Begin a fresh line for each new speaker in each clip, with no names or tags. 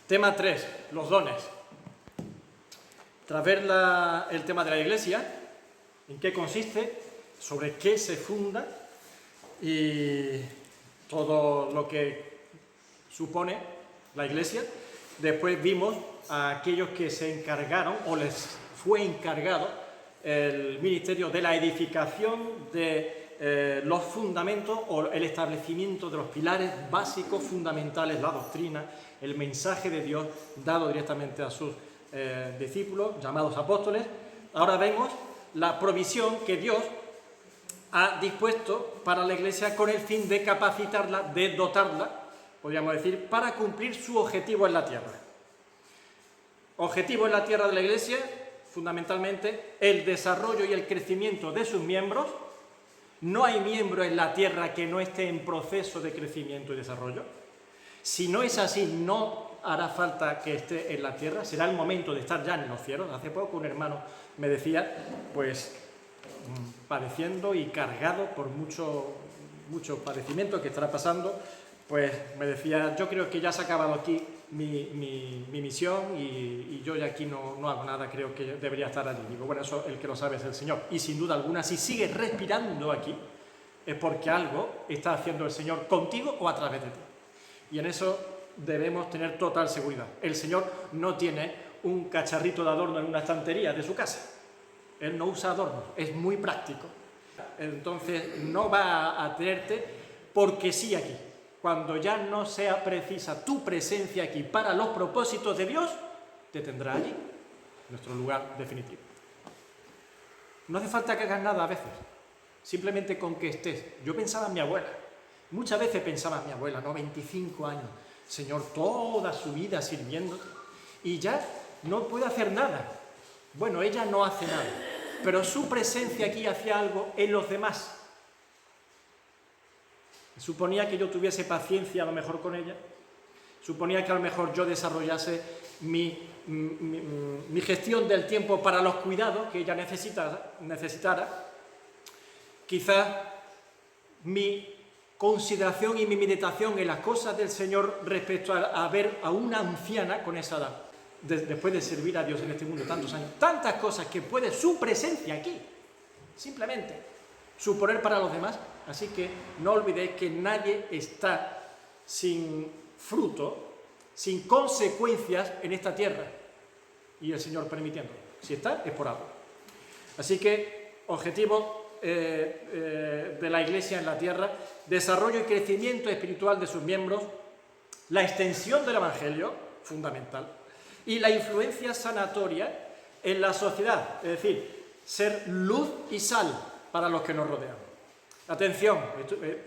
Tema 3, los dones. Tras ver el tema de la Iglesia, en qué consiste, sobre qué se funda y todo lo que supone la Iglesia, después vimos a aquellos que se encargaron o les fue encargado el ministerio de la edificación de los fundamentos o el establecimiento de los pilares básicos fundamentales, la doctrina, el mensaje de Dios dado directamente a sus discípulos, llamados apóstoles. Ahora vemos la provisión que Dios ha dispuesto para la Iglesia con el fin de capacitarla, de dotarla, podríamos decir, para cumplir su objetivo en la tierra. Objetivo en la tierra de la Iglesia, fundamentalmente, el desarrollo y el crecimiento de sus miembros. No hay miembro en la tierra que no esté en proceso de crecimiento y desarrollo. Si no es así, no hará falta que esté en la tierra, será el momento de estar ya en los cielos. Hace poco un hermano me decía, pues, padeciendo y cargado por mucho padecimiento que estará pasando, pues me decía, yo creo que ya se ha acabado aquí mi misión y yo ya aquí no hago nada, creo que debería estar allí. Digo, bueno, eso el que lo sabe es el Señor. Y sin duda alguna, si sigues respirando aquí, es porque algo está haciendo el Señor contigo o a través de ti. Y en eso debemos tener total seguridad. El Señor no tiene un cacharrito de adorno en una estantería de su casa. Él no usa adornos, es muy práctico. Entonces no va a tenerte porque sí aquí. Cuando ya no sea precisa tu presencia aquí para los propósitos de Dios, te tendrá allí, nuestro lugar definitivo. No hace falta que hagas nada a veces, simplemente con que estés. Yo pensaba en mi abuela, muchas veces pensaba en mi abuela, 25 años, Señor, toda su vida sirviéndote, y ya no puede hacer nada. Bueno, ella no hace nada, pero su presencia aquí hacía algo en los demás. Suponía que yo tuviese paciencia a lo mejor con ella, suponía que a lo mejor yo desarrollase mi gestión del tiempo para los cuidados que ella necesitara, quizás mi consideración y mi meditación en las cosas del Señor respecto a ver a una anciana con esa edad, después de servir a Dios en este mundo tantos años, tantas cosas que puede su presencia aquí, simplemente suponer para los demás. Así que no olvidéis que nadie está sin fruto, sin consecuencias en esta tierra, y el Señor permitiéndolo. Si está, es por algo. Así que, objetivo de la Iglesia en la tierra, desarrollo y crecimiento espiritual de sus miembros, la extensión del Evangelio, fundamental, y la influencia sanatoria en la sociedad, es decir, ser luz y sal para los que nos rodean. Atención,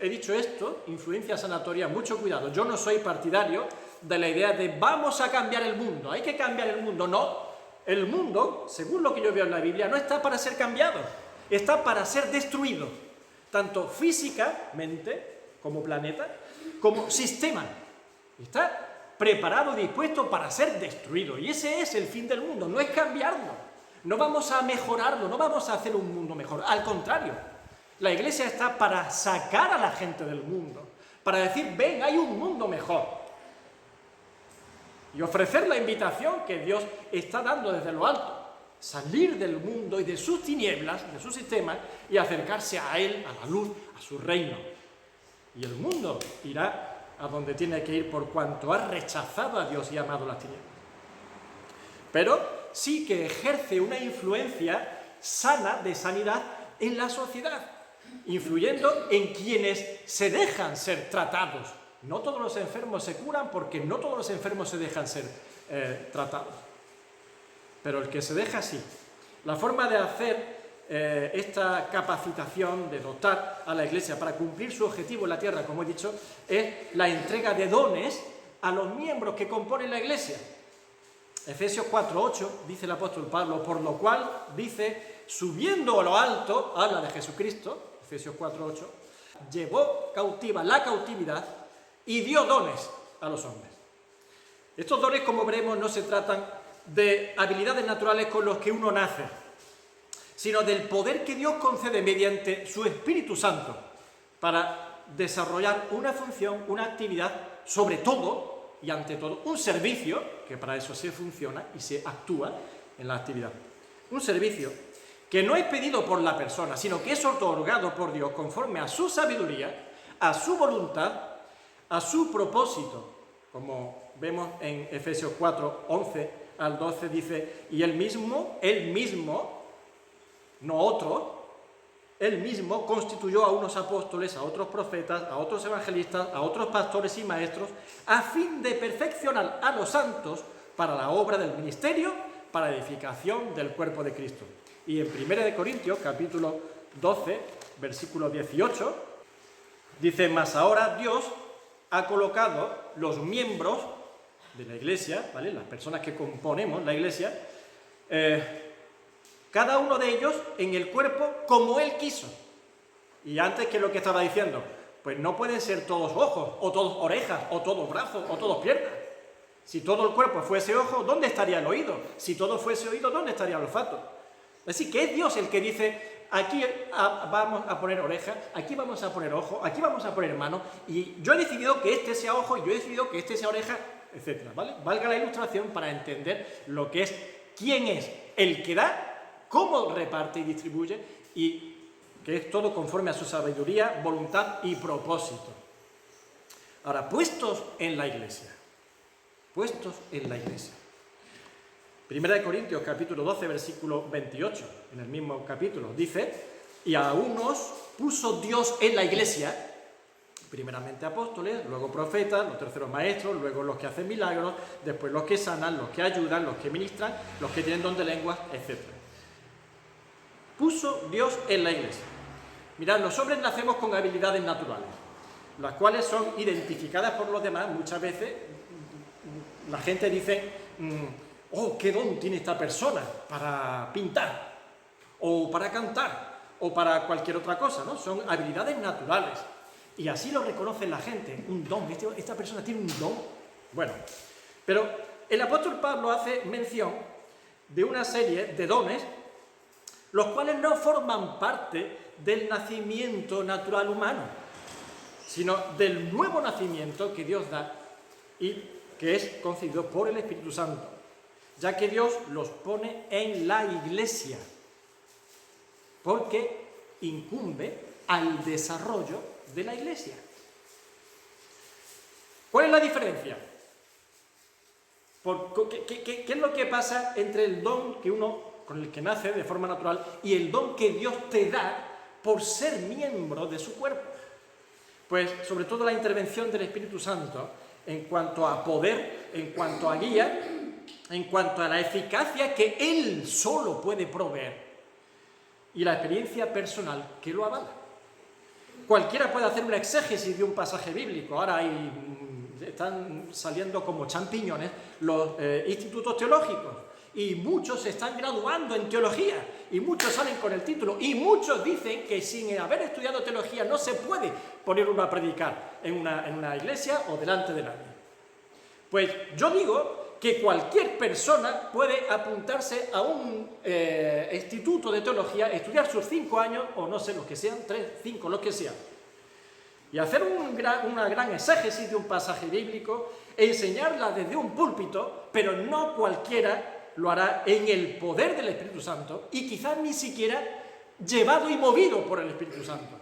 he dicho esto, influencia sanatoria, mucho cuidado. Yo no soy partidario de la idea de vamos a cambiar el mundo, hay que cambiar el mundo. No, el mundo, según lo que yo veo en la Biblia, no está para ser cambiado, está para ser destruido, tanto físicamente como planeta, como sistema. Está preparado y dispuesto para ser destruido, y ese es el fin del mundo, no es cambiarlo, no vamos a mejorarlo, no vamos a hacer un mundo mejor, al contrario. La Iglesia está para sacar a la gente del mundo, para decir, ven, hay un mundo mejor. Y ofrecer la invitación que Dios está dando desde lo alto, salir del mundo y de sus tinieblas, de su sistema, y acercarse a Él, a la luz, a su reino. Y el mundo irá a donde tiene que ir por cuanto ha rechazado a Dios y ha amado las tinieblas. Pero sí que ejerce una influencia sana, de sanidad, en la sociedad, influyendo en quienes se dejan ser tratados. No todos los enfermos se curan porque no todos los enfermos se dejan ser tratados. Pero el que se deja, sí. La forma de hacer esta capacitación, de dotar a la Iglesia para cumplir su objetivo en la tierra, como he dicho, es la entrega de dones a los miembros que componen la Iglesia. Efesios 4:8 dice el apóstol Pablo, por lo cual dice, subiendo a lo alto, habla de Jesucristo, Efesios 4:8, llevó cautiva la cautividad y dio dones a los hombres. Estos dones, como veremos, no se tratan de habilidades naturales con los que uno nace, sino del poder que Dios concede mediante su Espíritu Santo para desarrollar una función, una actividad, sobre todo y ante todo un servicio, que para eso se funciona y se actúa en la actividad. Un servicio que no es pedido por la persona, sino que es otorgado por Dios conforme a su sabiduría, a su voluntad, a su propósito. Como vemos en Efesios 4, 11 al 12, dice, y él mismo, no otro, él mismo constituyó a unos apóstoles, a otros profetas, a otros evangelistas, a otros pastores y maestros, a fin de perfeccionar a los santos para la obra del ministerio, para la edificación del cuerpo de Cristo. Y en 1 Corintios, capítulo 12, versículo 18, dice, mas ahora Dios ha colocado los miembros de la Iglesia, ¿vale?, las personas que componemos la Iglesia, cada uno de ellos en el cuerpo como Él quiso. Y antes, ¿qué es lo que estaba diciendo? Pues no pueden ser todos ojos, o todos orejas, o todos brazos, o todos piernas. Si todo el cuerpo fuese ojo, ¿dónde estaría el oído? Si todo fuese oído, ¿dónde estaría el olfato? Así que es Dios el que dice, aquí vamos a poner oreja, aquí vamos a poner ojo, aquí vamos a poner mano, y yo he decidido que este sea ojo, y yo he decidido que este sea oreja, etc. ¿Vale? Valga la ilustración para entender lo que es, quién es el que da, cómo reparte y distribuye, y que es todo conforme a su sabiduría, voluntad y propósito. Ahora, puestos en la Iglesia. Primera de Corintios, capítulo 12, versículo 28, en el mismo capítulo, dice, y a unos puso Dios en la Iglesia, primeramente apóstoles, luego profetas, los terceros maestros, luego los que hacen milagros, después los que sanan, los que ayudan, los que ministran, los que tienen don de lenguas, etc. Puso Dios en la Iglesia. Mirad, los hombres nacemos con habilidades naturales, las cuales son identificadas por los demás. Muchas veces la gente dice, oh, qué don tiene esta persona para pintar, o para cantar, o para cualquier otra cosa, ¿no? Son habilidades naturales. Y así lo reconoce la gente, un don, esta persona tiene un don. Bueno, pero el apóstol Pablo hace mención de una serie de dones, los cuales no forman parte del nacimiento natural humano, sino del nuevo nacimiento que Dios da y que es concedido por el Espíritu Santo, ya que Dios los pone en la Iglesia, porque incumbe al desarrollo de la Iglesia. ¿Cuál es la diferencia? ¿Qué es lo que pasa entre el don que uno, con el que nace de forma natural, y el don que Dios te da por ser miembro de su cuerpo? Pues sobre todo la intervención del Espíritu Santo en cuanto a poder, en cuanto a guía, en cuanto a la eficacia que Él solo puede proveer, y la experiencia personal que lo avala. Cualquiera puede hacer una exégesis de un pasaje bíblico. Ahora están saliendo como champiñones los institutos teológicos, y muchos se están graduando en teología, y muchos salen con el título, y muchos dicen que sin haber estudiado teología no se puede poner uno a predicar en una iglesia o delante de nadie. Pues yo digo que cualquier persona puede apuntarse a un instituto de teología, estudiar sus 5 años, o no sé, los que sean, 3, 5, los que sean, y hacer una gran exégesis de un pasaje bíblico, e enseñarla desde un púlpito, pero no cualquiera lo hará en el poder del Espíritu Santo, y quizás ni siquiera llevado y movido por el Espíritu Santo.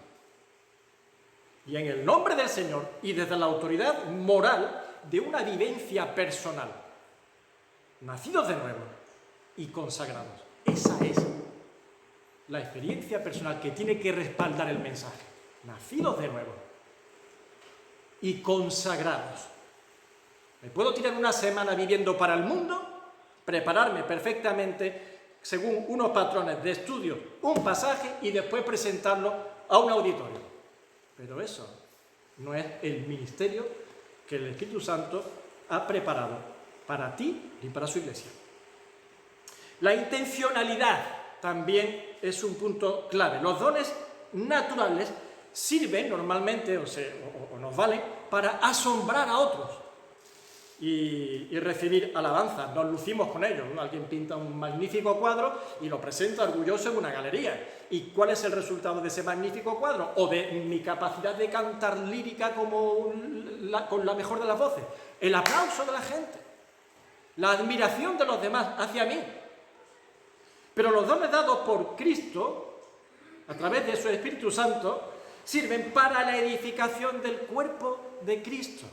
Y en el nombre del Señor, y desde la autoridad moral de una vivencia personal, nacidos de nuevo y consagrados. Esa es la experiencia personal que tiene que respaldar el mensaje. Nacidos de nuevo y consagrados. ¿Me puedo tirar una semana viviendo para el mundo? Prepararme perfectamente según unos patrones de estudio, un pasaje, y después presentarlo a un auditorio. Pero eso no es el ministerio que el Espíritu Santo ha preparado para ti y para su Iglesia. La intencionalidad también es un punto clave. Los dones naturales sirven normalmente, o nos valen, para asombrar a otros y recibir alabanza. Nos lucimos con ellos, ¿no? Alguien pinta un magnífico cuadro y lo presenta orgulloso en una galería. ¿Y cuál es el resultado de ese magnífico cuadro? ¿O de mi capacidad de cantar lírica con la mejor de las voces? el aplauso de la gente, la admiración de los demás hacia mí. Pero los dones dados por Cristo, a través de su Espíritu Santo, sirven para la edificación del cuerpo de Cristo,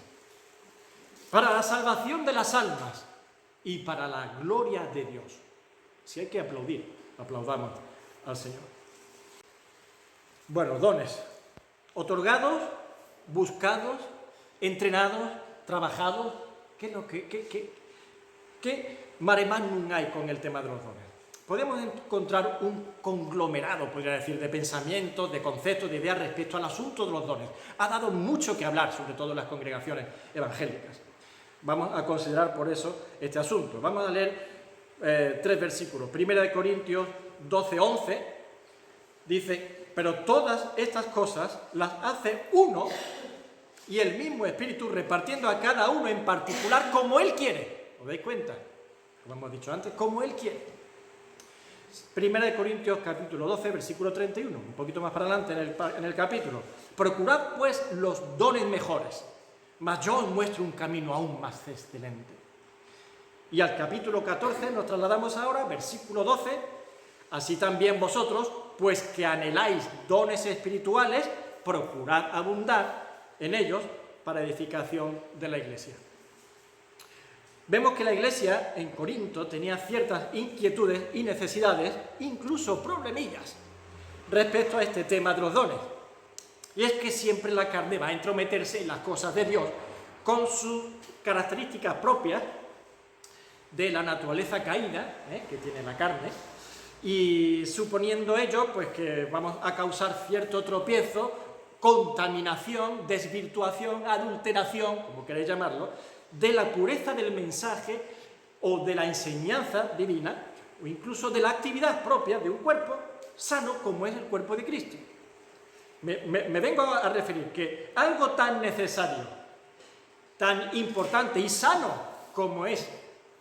para la salvación de las almas y para la gloria de Dios. Si hay que aplaudir, aplaudamos al Señor. Bueno, dones otorgados, buscados, entrenados, trabajados. ¿Qué mare magnum hay con el tema de los dones? Podemos encontrar un conglomerado, podría decir, de pensamientos, de conceptos, de ideas respecto al asunto de los dones. Ha dado mucho que hablar, sobre todo en las congregaciones evangélicas. Vamos a considerar por eso este asunto. Vamos a leer 3 versículos. 1 Corintios 12:11 dice: pero todas estas cosas las hace uno y el mismo Espíritu, repartiendo a cada uno en particular como Él quiere. ¿Os dais cuenta? Como hemos dicho antes, como Él quiere. 1 Corintios capítulo 12, versículo 31, un poquito más para adelante en el capítulo. Procurad pues los dones mejores, mas yo os muestro un camino aún más excelente. Y al capítulo 14 nos trasladamos ahora, versículo 12, así también vosotros, pues que anheláis dones espirituales, procurad abundar en ellos para edificación de la Iglesia. Vemos que la Iglesia en Corinto tenía ciertas inquietudes y necesidades, incluso problemillas, respecto a este tema de los dones. Y es que siempre la carne va a entrometerse en las cosas de Dios con sus características propias de la naturaleza caída, que tiene la carne, y suponiendo ello, pues que vamos a causar cierto tropiezo, contaminación, desvirtuación, adulteración, como queréis llamarlo, de la pureza del mensaje o de la enseñanza divina, o incluso de la actividad propia de un cuerpo sano como es el cuerpo de Cristo. Me vengo a referir que algo tan necesario, tan importante y sano como es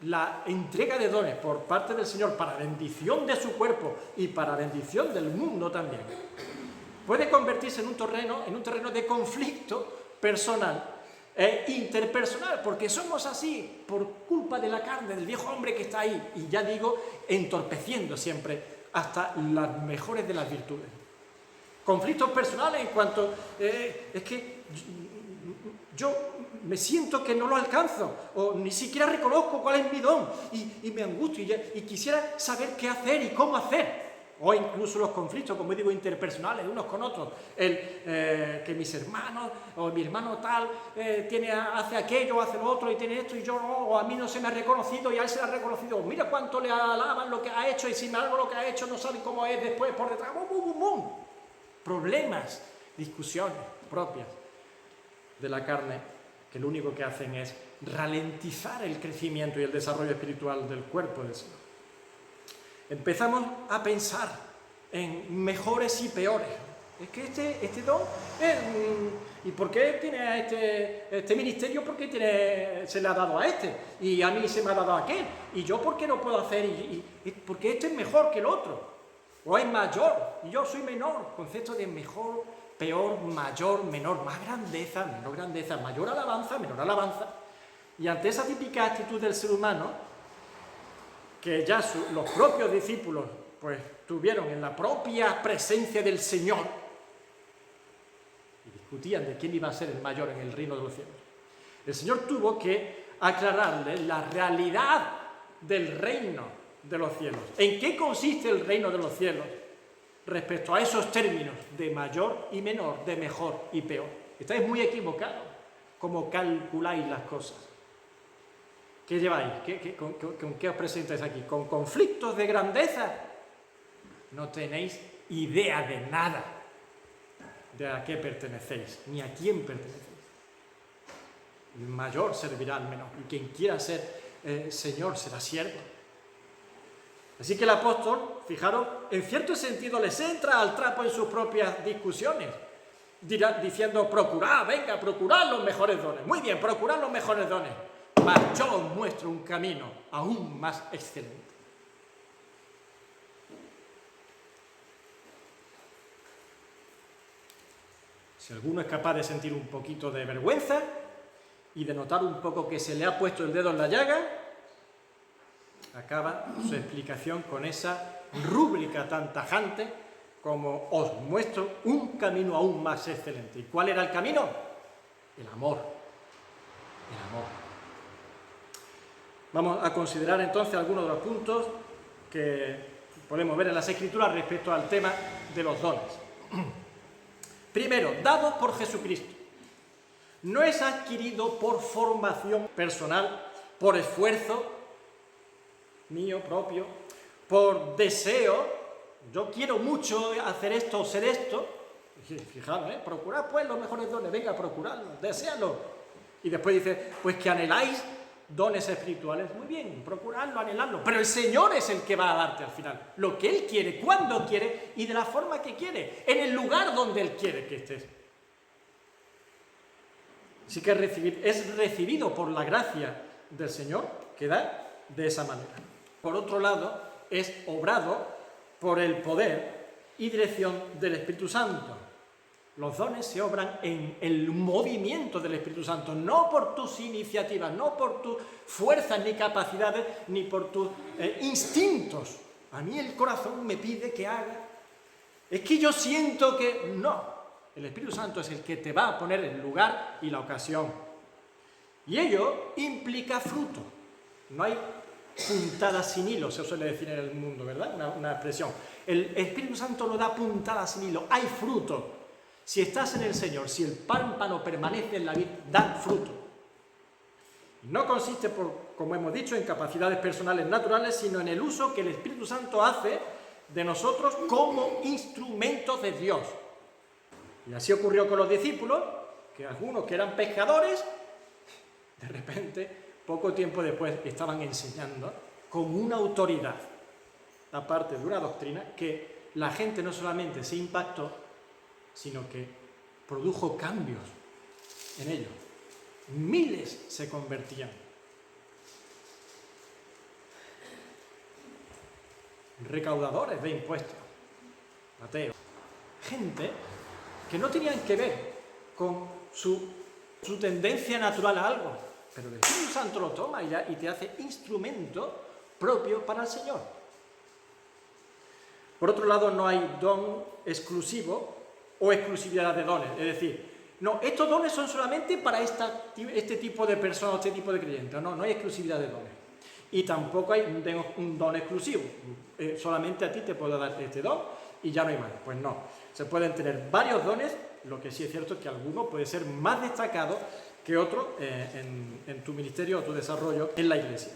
la entrega de dones por parte del Señor para bendición de su cuerpo y para bendición del mundo también, puede convertirse en un terreno de conflicto personal e interpersonal, porque somos así por culpa de la carne, del viejo hombre que está ahí, y ya digo, entorpeciendo siempre hasta las mejores de las virtudes. Conflictos personales en cuanto, es que yo me siento que no lo alcanzo, o ni siquiera reconozco cuál es mi don, y me angustio, y quisiera saber qué hacer y cómo hacer. O incluso los conflictos, como digo, interpersonales, unos con otros. Que mis hermanos, o mi hermano tal, hace aquello, hace lo otro, y tiene esto, y yo no, o a mí no se me ha reconocido, y a él se le ha reconocido. Mira cuánto le alaban lo que ha hecho, y sin algo lo que ha hecho no saben cómo es después, por detrás. ¡Bum, bum, bum, bum! Problemas, discusiones propias de la carne, que lo único que hacen es ralentizar el crecimiento y el desarrollo espiritual del cuerpo del Señor. Empezamos a pensar en mejores y peores. Es que este don, ¿y por qué tiene este ministerio? ¿Por qué se le ha dado a este? Y a mí se me ha dado a aquel. ¿Y yo por qué no puedo hacer? ¿Por qué este es mejor que el otro? O es mayor, y yo soy menor. Concepto de mejor, peor, mayor, menor, más grandeza, menor grandeza, mayor alabanza, menor alabanza. Y ante esa típica actitud del ser humano, que ya los propios discípulos pues tuvieron en la propia presencia del Señor, y discutían de quién iba a ser el mayor en el reino de los cielos. El Señor tuvo que aclararles la realidad del reino de los cielos. ¿En qué consiste el reino de los cielos respecto a esos términos de mayor y menor, de mejor y peor? Estáis muy equivocados como calculáis las cosas. ¿Qué lleváis? ¿Con qué os presentáis aquí? ¿Con conflictos de grandeza? No tenéis idea de nada de a qué pertenecéis, ni a quién pertenecéis. El mayor servirá al menor, y quien quiera ser Señor será siervo. Así que el apóstol, fijaros, en cierto sentido les entra al trapo en sus propias discusiones, diciendo: procurad los mejores dones. Muy bien, procurad los mejores dones. Mas yo os muestro un camino aún más excelente. Si alguno es capaz de sentir un poquito de vergüenza y de notar un poco que se le ha puesto el dedo en la llaga, acaba su explicación con esa rúbrica tan tajante como os muestro un camino aún más excelente. ¿Y cuál era el camino? El amor. El amor. Vamos a considerar entonces algunos de los puntos que podemos ver en las Escrituras respecto al tema de los dones. Primero, dados por Jesucristo. No es adquirido por formación personal, por esfuerzo mío propio, por deseo. Yo quiero mucho hacer esto o ser esto. Fijaros, procurad pues los mejores dones, venga, procurarlos, deséalo. Y después dice, pues que anheláis dones espirituales. Muy bien, procurarlo, anhelarlo. Pero el Señor es el que va a darte al final lo que Él quiere, cuando quiere y de la forma que quiere, en el lugar donde Él quiere que estés. Así que es recibido por la gracia del Señor que da de esa manera. Por otro lado, es obrado por el poder y dirección del Espíritu Santo. Los dones se obran en el movimiento del Espíritu Santo, no por tus iniciativas, no por tus fuerzas ni capacidades, ni por tus instintos. A mí el corazón me pide que haga. Es que yo siento que no. El Espíritu Santo es el que te va a poner el lugar y la ocasión. Y ello implica fruto. No hay puntadas sin hilo, se suele decir en el mundo, ¿verdad? Una expresión. El Espíritu Santo no da puntadas sin hilo, hay fruto. Si estás en el Señor, si el pámpano permanece en la vid, da fruto. No consiste, como hemos dicho, en capacidades personales naturales, sino en el uso que el Espíritu Santo hace de nosotros como instrumentos de Dios. Y así ocurrió con los discípulos, que algunos que eran pescadores, de repente, poco tiempo después, estaban enseñando con una autoridad, aparte de una doctrina, que la gente no solamente se impactó, sino que produjo cambios en ellos. Miles se convertían. Recaudadores de impuestos, ateos. Gente que no tenían que ver con su tendencia natural a algo, pero el Espíritu Santo lo toma y te hace instrumento propio para el Señor. Por otro lado, no hay don exclusivo o exclusividad de dones, es decir, no, estos dones son solamente para este tipo de personas, este tipo de creyentes. No hay exclusividad de dones. Y tampoco hay un don exclusivo. Solamente a ti te puedo dar este don y ya no hay más. Pues no. Se pueden tener varios dones, lo que sí es cierto es que alguno puede ser más destacado que otro en tu ministerio o tu desarrollo en la Iglesia.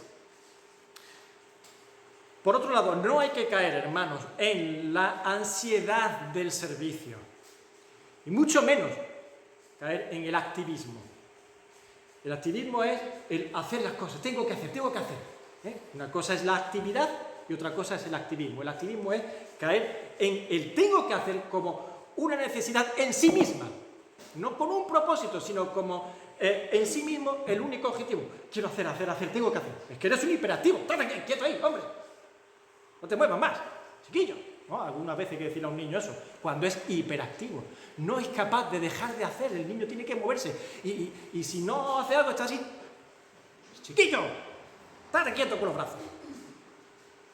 Por otro lado, no hay que caer, hermanos, en la ansiedad del servicio. Y mucho menos caer en el activismo. El activismo es el hacer las cosas. Tengo que hacer. Una cosa es la actividad y otra cosa es el activismo. El activismo es caer en el tengo que hacer como una necesidad en sí misma. No con un propósito, sino como en sí mismo el único objetivo. Quiero hacer, tengo que hacer. Es que eres un hiperactivo. Estate quieto ahí, hombre. No te muevas más, chiquillo. ¿No? Algunas veces hay que decirle a un niño eso. Cuando es hiperactivo, no es capaz de dejar de hacer. El niño tiene que moverse. Y si no hace algo, está así. Chiquillo, estate quieto con los brazos.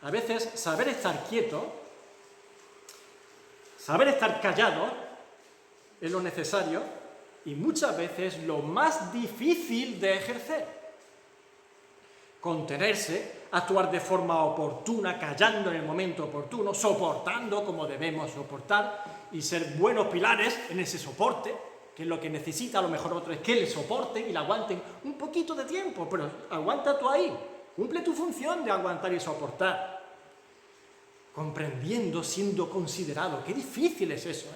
A veces, saber estar quieto, saber estar callado, es lo necesario y muchas veces lo más difícil de ejercer. Contenerse, actuar de forma oportuna, callando en el momento oportuno, soportando como debemos soportar y ser buenos pilares en ese soporte, que es lo que necesita a lo mejor otro, es que le soporten y le aguanten un poquito de tiempo, pero aguanta tú ahí, cumple tu función de aguantar y soportar. Comprendiendo, siendo considerado, qué difícil es eso,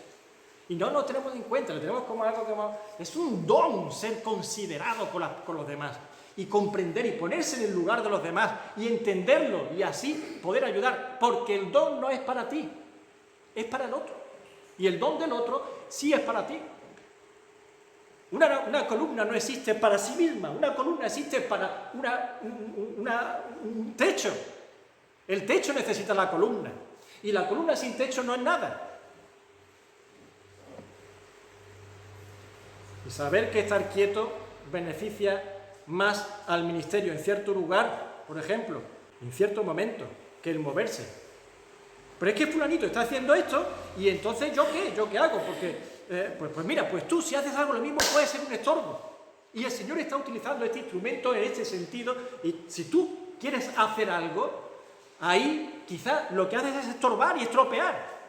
Y no lo tenemos en cuenta, lo tenemos como algo como... Es un don ser considerado con los demás. Y comprender y ponerse en el lugar de los demás y entenderlo y así poder ayudar, porque el don no es para ti, es para el otro. Y el don del otro sí es para ti. Una columna no existe para sí misma, una columna existe para un techo. El techo necesita la columna y la columna sin techo no es nada. Y saber que estar quieto beneficia más al ministerio en cierto lugar, por ejemplo, en cierto momento, que el moverse. Pero es que fulanito está haciendo esto y entonces ¿yo qué? ¿Yo qué hago? Porque, pues mira, pues tú si haces algo lo mismo puedes ser un estorbo. Y el Señor está utilizando este instrumento en este sentido y si tú quieres hacer algo, ahí quizás lo que haces es estorbar y estropear.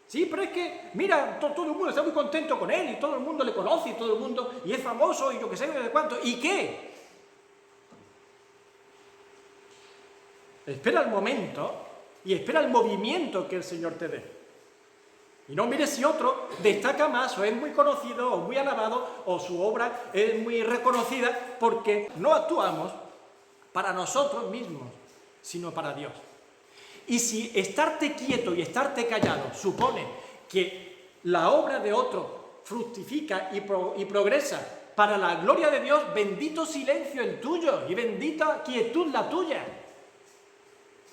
Sí, pero es que, mira, todo el mundo está muy contento con él y todo el mundo le conoce y todo el mundo, y es famoso y yo qué sé, de cuánto. ¿Y qué? Espera el momento y espera el movimiento que el Señor te dé. Y no mires si otro destaca más o es muy conocido o muy alabado o su obra es muy reconocida, porque no actuamos para nosotros mismos, sino para Dios. Y si estarte quieto y estarte callado supone que la obra de otro fructifica y progresa para la gloria de Dios, bendito silencio el tuyo y bendita quietud la tuya.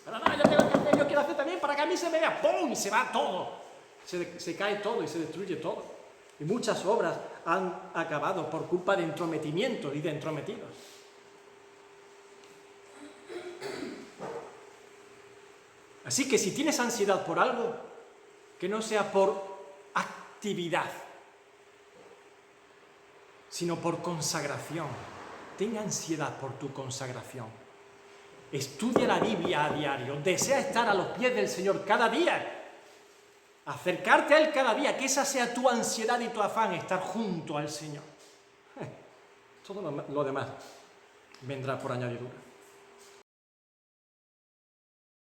Pero no, yo tengo que hacer, yo quiero hacer también para que a mí se me vea, ¡pum! Y se va todo. Se cae todo y se destruye todo. Y muchas obras han acabado por culpa de entrometimientos y de entrometidos. Así que si tienes ansiedad por algo, que no sea por actividad, sino por consagración. Ten ansiedad por tu consagración. Estudia la Biblia a diario. Desea estar a los pies del Señor cada día. Acercarte a Él cada día. Que esa sea tu ansiedad y tu afán, estar junto al Señor. Todo lo demás vendrá por añadidura.